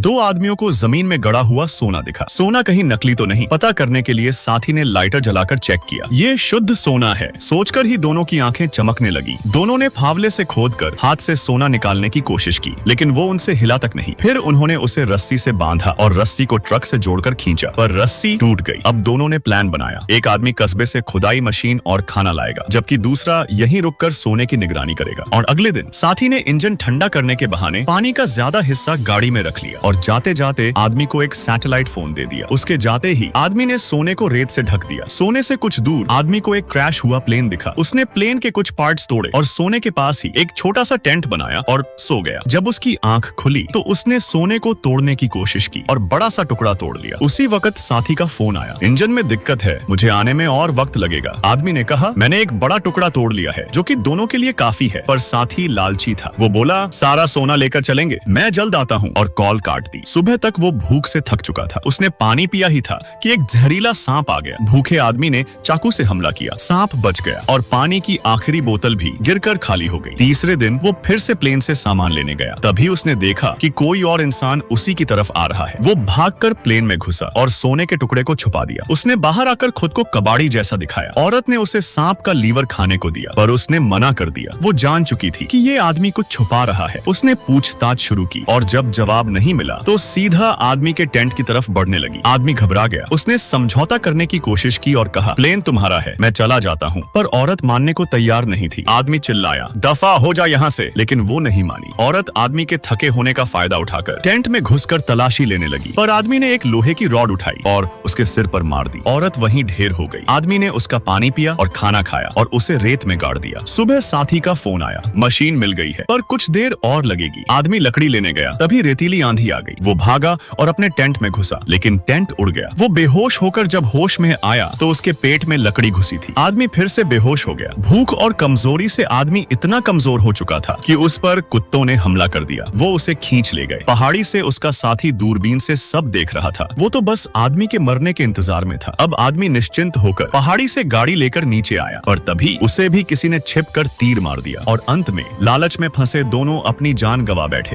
दो आदमियों को जमीन में गड़ा हुआ सोना दिखा। सोना कहीं नकली तो नहीं, पता करने के लिए साथी ने लाइटर जलाकर चेक किया। ये शुद्ध सोना है, सोचकर ही दोनों की आंखें चमकने लगी। दोनों ने फावले से खोदकर हाथ से सोना निकालने की कोशिश की, लेकिन वो उनसे हिला तक नहीं। फिर उन्होंने उसे रस्सी से बांधा और रस्सी को ट्रक से जोड़कर खींचा, पर रस्सी टूट गई। अब दोनों ने प्लान बनाया। एक आदमी कस्बे से खुदाई मशीन और खाना लाएगा, जबकि दूसरा यहीं रुककर सोने की निगरानी करेगा। और अगले दिन साथी ने इंजन ठंडा करने के बहाने पानी का ज्यादा हिस्सा गाड़ी में रख लिया और जाते जाते आदमी को एक सैटेलाइट फोन दे दिया। उसके जाते ही आदमी ने सोने को रेत से ढक दिया। सोने से कुछ दूर आदमी को एक क्रैश हुआ प्लेन दिखा। उसने प्लेन के कुछ पार्ट्स तोड़े और सोने के पास ही एक छोटा सा टेंट बनाया और सो गया। जब उसकी आंख खुली तो उसने सोने को तोड़ने की कोशिश की और बड़ा सा टुकड़ा तोड़ लिया। उसी वक्त साथी का फोन आया। इंजन में दिक्कत है, मुझे आने में और वक्त लगेगा। आदमी ने कहा, मैंने एक बड़ा टुकड़ा तोड़ लिया है, जो कि दोनों के लिए काफी है। पर साथी लालची था। वो बोला, सारा सोना लेकर चलेंगे, मैं जल्द आता हूँ, और कॉल काट दी। सुबह तक वो भूख से थक चुका था। उसने पानी पिया ही था कि एक जहरीला सांप आ गया। भूखे आदमी ने चाकू से हमला किया। सांप बच गया और पानी की आखिरी बोतल भी गिरकर खाली हो गई। तीसरे दिन वो फिर से प्लेन से सामान लेने गया। तभी उसने देखा कि कोई और इंसान उसी की तरफ आ रहा है। वो भागकर प्लेन में घुसा और सोने के टुकड़े को छुपा दिया। उसने बाहर आकर खुद को कबाड़ी जैसा दिखाया। औरत ने उसे सांप का लीवर खाने को दिया, पर उसने मना कर दिया। वो जान चुकी थी कि ये आदमी कुछ छुपा रहा है। उसने पूछताछ शुरू की और जब जवाब नहीं मिला तो सीधा आदमी के टेंट की तरफ बढ़ने लगी। आदमी घबरा गया। उसने समझौता करने की कोशिश की और कहा, प्लेन तुम्हारा है, मैं चला जाता हूँ। पर औरत मानने को तैयार नहीं थी। आदमी चिल्लाया, दफा हो जा यहाँ से, लेकिन वो नहीं मानी। औरत आदमी के थके होने का फायदा उठाकर टेंट में घुसकर तलाशी लेने लगी, पर आदमी ने एक लोहे की रॉड उठाई और उसके सिर पर मार दी। औरत वहीं ढेर हो गई। आदमी ने उसका पानी पिया और खाना खाया और उसे रेत में गाड़ दिया। सुबह साथी का फोन आया, मशीन मिल गई है, पर कुछ देर और लगेगी। आदमी लकड़ी लेने गया, तभी रेतीली आंधी आ गई। वो भागा और अपने टेंट में घुसा, लेकिन टेंट उड़ गया। वो बेहोश होकर जब होश में आया तो उसके पेट में लकड़ी घुसी थी। आदमी फिर से बेहोश हो गया। भूख और कमजोरी से आदमी इतना कमजोर हो चुका था कि उस पर कुत्तों ने हमला कर दिया। वो उसे खींच ले गए। पहाड़ी से उसका साथी दूरबीन से सब देख रहा था। वो तो बस आदमी के मरने के इंतजार में था। अब आदमी निश्चिंत होकर पहाड़ी से गाड़ी लेकर नीचे आया, पर तभी उसे भी किसी ने छिपकर तीर मार दिया और अंत में लालच में फंसे दोनों अपनी जान गंवा बैठे।